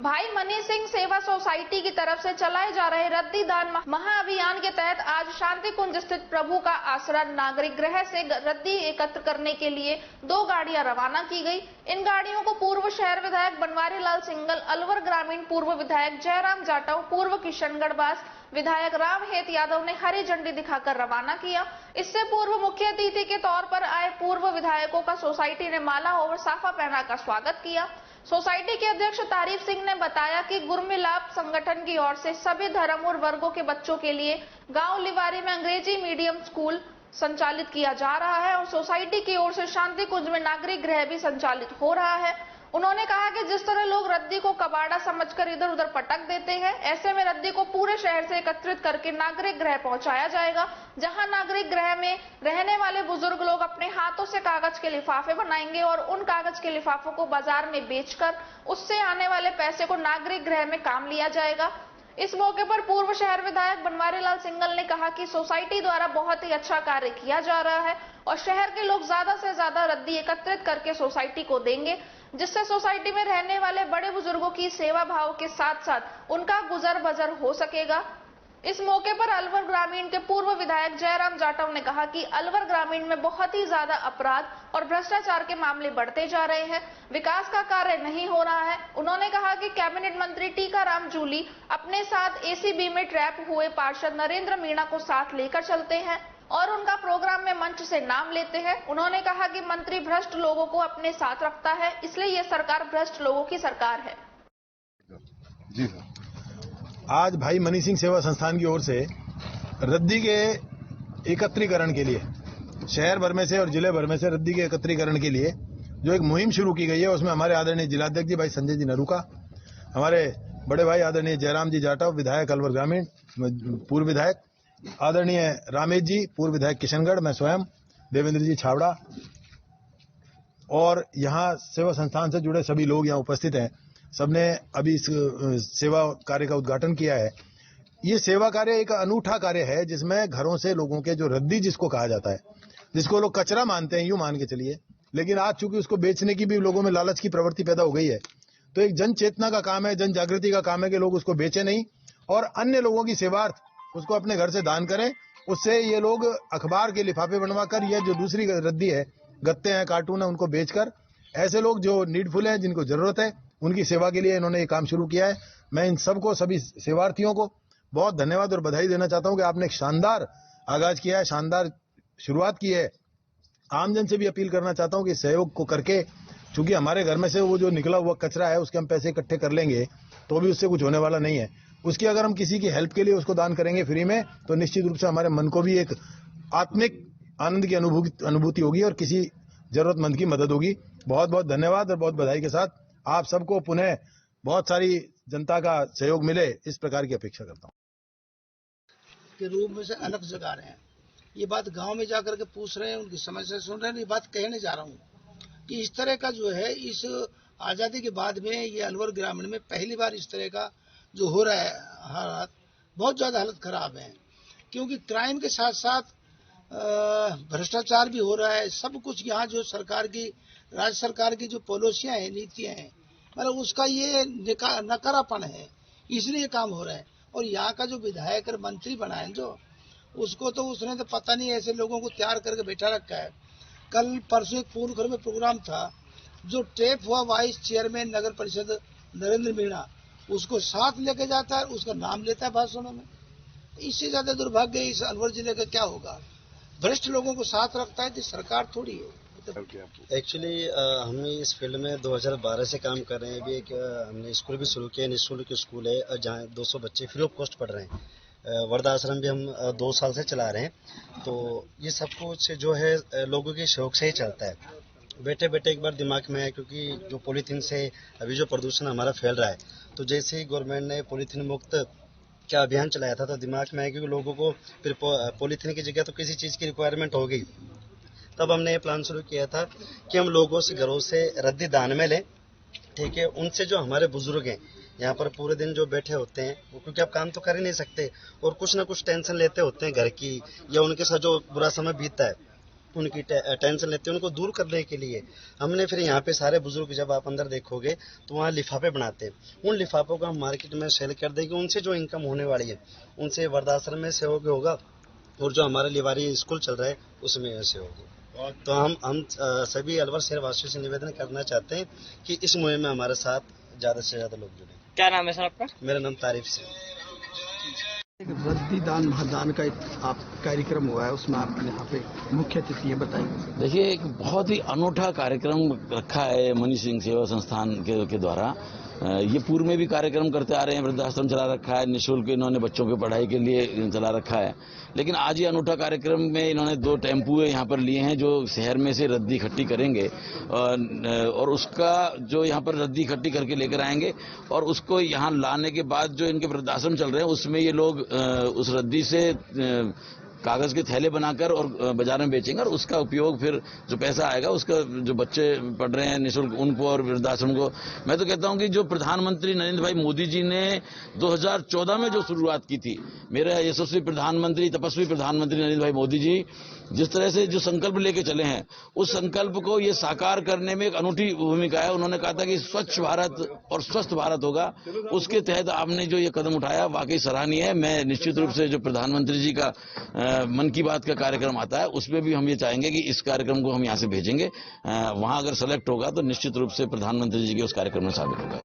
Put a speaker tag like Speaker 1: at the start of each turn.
Speaker 1: भाई मनी सिंह सेवा सोसाइटी की तरफ से चलाए जा रहे रद्दी दान महाअभियान के तहत आज शांति कुंज स्थित प्रभु का आसरा नागरिक गृह से रद्दी एकत्र करने के लिए 2 गाड़ियां रवाना की गई। इन गाड़ियों को पूर्व शहर विधायक बनवारी लाल सिंघल, अलवर ग्रामीण पूर्व विधायक जयराम जाटव, पूर्व किशनगढ़ विधायक रामहेत यादव ने हरी झंडी दिखाकर रवाना किया। इससे पूर्व मुख्य अतिथि के तौर पर आए पूर्व विधायकों का सोसाइटी ने माला और साफा पहनाकर स्वागत किया। सोसाइटी के अध्यक्ष तारीफ सिंह ने बताया कि गुरमिलाप संगठन की ओर से सभी धर्म और वर्गों के बच्चों के लिए गांव लिवारी में अंग्रेजी मीडियम स्कूल संचालित किया जा रहा है और सोसाइटी की ओर से शांति कुंज में नागरिक गृह भी संचालित हो रहा है। उन्होंने कहा कि जिस तरह लोग रद्दी को कबाड़ा समझकर इधर उधर पटक देते हैं, ऐसे में रद्दी को पूरे शहर से एकत्रित करके नागरिक गृह पहुंचाया जाएगा, जहां नागरिक गृह में रहने वाले बुजुर्ग लोग अपने हाथों से कागज के लिफाफे बनाएंगे और उन कागज के लिफाफों को बाजार में बेचकर उससे आने वाले पैसे को नागरिक गृह में काम लिया जाएगा। इस मौके पर पूर्व शहर विधायक बनवारी लाल सिंघल ने कहा कि सोसाइटी द्वारा बहुत ही अच्छा कार्य किया जा रहा है और शहर के लोग ज्यादा से ज्यादा रद्दी एकत्रित करके सोसाइटी को देंगे, जिससे सोसाइटी में रहने वाले बड़े बुजुर्गों की सेवा भाव के साथ साथ उनका गुजर बसर हो सकेगा। इस मौके पर अलवर ग्रामीण के पूर्व विधायक जयराम जाटव ने कहा कि अलवर ग्रामीण में बहुत ही ज्यादा अपराध और भ्रष्टाचार के मामले बढ़ते जा रहे हैं, विकास का कार्य नहीं हो रहा है। उन्होंने कहा कि कैबिनेट मंत्री टीकाराम जूली अपने साथ एसीबी में ट्रैप हुए पार्षद नरेंद्र मीणा को साथ लेकर चलते हैं और उनका प्रोग्राम में मंच से नाम लेते हैं। उन्होंने कहा कि मंत्री भ्रष्ट लोगों को अपने साथ रखता है, इसलिए ये सरकार भ्रष्ट लोगों की सरकार है।
Speaker 2: जी आज भाई मनी सिंह सेवा संस्थान की ओर से रद्दी के एकत्रीकरण के लिए शहर भर में से और जिले भर में से रद्दी के एकत्रीकरण के लिए जो एक मुहिम शुरू की गई है, उसमें हमारे आदरणीय जिलाध्यक्ष जी भाई संजय जी नरूका, हमारे बड़े भाई आदरणीय जयराम जी जाटव विधायक अलवर ग्रामीण पूर्व विधायक, आदरणीय रामेश जी पूर्व विधायक किशनगढ़, मैं स्वयं देवेंद्र जी छावड़ा और यहाँ सेवा संस्थान से जुड़े सभी लोग यहाँ उपस्थित हैं। सबने अभी इस सेवा कार्य का उद्घाटन किया है। ये सेवा कार्य एक अनूठा कार्य है जिसमें घरों से लोगों के जो रद्दी जिसको कहा जाता है, जिसको लोग कचरा मानते हैं, यूं मान के चलिए, लेकिन आज चूंकि उसको बेचने की भी लोगों में लालच की प्रवृत्ति पैदा हो गई है, तो एक जन चेतना का काम है, जन जागृति का काम है कि लोग उसको बेचे नहीं और अन्य लोगों की सेवार्थ उसको अपने घर से दान करें। उससे ये लोग अखबार के लिफाफे बनवाकर, ये जो दूसरी रद्दी है, गत्ते हैं, कार्टून है, उनको बेचकर ऐसे लोग जो नीडफुल हैं, जिनको जरूरत है, उनकी सेवा के लिए इन्होंने ये काम शुरू किया है। मैं इन सबको, सभी सेवार्थियों को बहुत धन्यवाद और बधाई देना चाहता हूं कि आपने एक शानदार आगाज किया है, शानदार शुरुआत की है। आमजन से भी अपील करना चाहता हूं कि सहयोग को करके, चूंकि हमारे घर में से वो जो निकला हुआ कचरा है उसके हम पैसे इकट्ठे कर लेंगे तो भी उससे कुछ होने वाला नहीं है। उसकी अगर हम किसी की हेल्प के लिए उसको दान करेंगे फ्री में, तो निश्चित रूप से हमारे मन को भी एक आत्मिक आनंद की अनुभूति होगी और किसी जरूरतमंद की मदद होगी। बहुत बहुत धन्यवाद और बहुत बधाई के साथ आप सबको पुनः बहुत सारी जनता का सहयोग मिले, इस प्रकार की अपेक्षा करता हूँ।
Speaker 3: के रूप में से अलग जगा रहे हैं, ये बात गांव में जाकर के पूछ रहे हैं, उनकी समस्या सुन रहे हैं। ये बात कहने जा रहा हूँ कि इस तरह का जो है, इस आजादी के बाद में ये अलवर ग्रामीण में पहली बार इस तरह का जो हो रहा है, हालात बहुत ज्यादा हालत खराब है, क्योंकि क्राइम के साथ साथ भ्रष्टाचार भी हो रहा है। सब कुछ यहाँ जो सरकार की, राज्य सरकार की जो पॉलिसियां हैं, नीतियां हैं, मतलब उसका ये नकारापन है, इसलिए काम हो रहा है। और यहाँ का जो विधायक और मंत्री बना है, जो उसको तो उसने तो पता नहीं ऐसे लोगों को तैयार करके बैठा रखा है। कल परसों एक पूर्ण घर में प्रोग्राम था, जो टेप हुआ वाइस चेयरमैन नगर परिषद नरेंद्र मीणा, उसको साथ लेके जाता है, उसका नाम लेता है भाषणों में। इससे ज्यादा दुर्भाग्य इस अलवर जिले का क्या होगा? भ्रष्ट लोगों को साथ रखता है तो सरकार थोड़ी है।
Speaker 4: एक्चुअली हम इस फील्ड में 2012 से काम कर रहे हैं। अभी एक हमने स्कूल भी शुरू किया, निःशुल्क स्कूल है जहाँ 200 बच्चे फ्री ऑफ कॉस्ट पढ़ रहे हैं। वृद्धाश्रम भी हम 2 साल से चला रहे हैं। तो ये सब कुछ जो है लोगों के सहयोग से ही चलता है। बैठे बैठे एक बार दिमाग में है, क्योंकि जो पॉलीथीन से अभी जो प्रदूषण हमारा फैल रहा है, तो जैसे ही गवर्नमेंट ने पॉलीथीन मुक्त क्या अभियान चलाया था, तो दिमाग में है कि लोगों को फिर पॉलीथीन की जगह तो किसी चीज़ की रिक्वायरमेंट हो गई। तब हमने ये प्लान शुरू किया था कि हम लोगों से घरों से रद्दी दान में लें, ठीक है। उनसे जो हमारे बुजुर्ग हैं यहाँ पर पूरे दिन जो बैठे होते हैं, वो क्योंकि आप काम तो कर ही नहीं सकते और कुछ ना कुछ टेंशन लेते होते हैं घर की, या उनके साथ जो बुरा समय बीतता है, उनकी टेंशन लेते हैं, उनको दूर करने के लिए हमने फिर यहाँ पे सारे बुजुर्ग, जब आप अंदर देखोगे तो वहाँ लिफाफे बनाते हैं। उन लिफाफों को हम मार्केट में सेल कर देंगे, उनसे जो इनकम होने वाली है उनसे वृद्धाश्रम में सहयोग होगा और जो हमारा लिवारी स्कूल चल रहा है उसमें से होगी। तो हम सभी अलवर शहर वासियों से निवेदन करना चाहते हैं कि इस मुहिम में हमारे साथ ज्यादा से ज्यादा लोग जुड़े।
Speaker 5: क्या नाम है सर आपका?
Speaker 4: मेरा नाम तारीफ सिंह।
Speaker 6: रद्दी दान महादान का एक आप कार्यक्रम हुआ है, उसमें आप यहाँ पे मुख्य अतिथि बताइए।
Speaker 7: देखिए, एक बहुत ही अनूठा कार्यक्रम रखा है मनी सिंह सेवा संस्थान के द्वारा। ये पूर्व में भी कार्यक्रम करते आ रहे हैं, वृद्धाश्रम चला रखा है, निःशुल्क इन्होंने बच्चों की पढ़ाई के लिए चला रखा है। लेकिन आज ये अनूठा कार्यक्रम में इन्होंने 2 टेम्पू यहाँ पर लिए हैं जो शहर में से रद्दी इकट्ठी करेंगे और उसका जो यहाँ पर रद्दी इकट्ठी करके लेकर आएंगे और उसको यहाँ लाने के बाद जो इनके वृद्धाश्रम चल रहे हैं उसमें ये लोग उस रद्दी से कागज के थैले बनाकर और बाजार में बेचेंगे और उसका उपयोग फिर जो पैसा आएगा उसका जो बच्चे पढ़ रहे हैं निःशुल्क उनको और वृद्धाश्रम को। मैं तो कहता हूं कि जो प्रधानमंत्री नरेंद्र भाई मोदी जी ने 2014 में जो शुरुआत की थी, मेरा यशस्वी प्रधानमंत्री तपस्वी प्रधानमंत्री नरेंद्र भाई मोदी जी जिस तरह से जो संकल्प लेके चले हैं उस संकल्प को ये साकार करने में एक अनूठी भूमिका है। उन्होंने कहा था कि स्वच्छ भारत और स्वस्थ भारत होगा, उसके तहत आपने जो ये कदम उठाया वाकई सराहनीय है। मैं निश्चित रूप से जो प्रधानमंत्री जी का मन की बात का कार्यक्रम आता है उसमें भी हम ये चाहेंगे कि इस कार्यक्रम को हम यहाँ से भेजेंगे, वहां अगर सेलेक्ट होगा तो निश्चित रूप से प्रधानमंत्री जी के उस कार्यक्रम में शामिल होगा।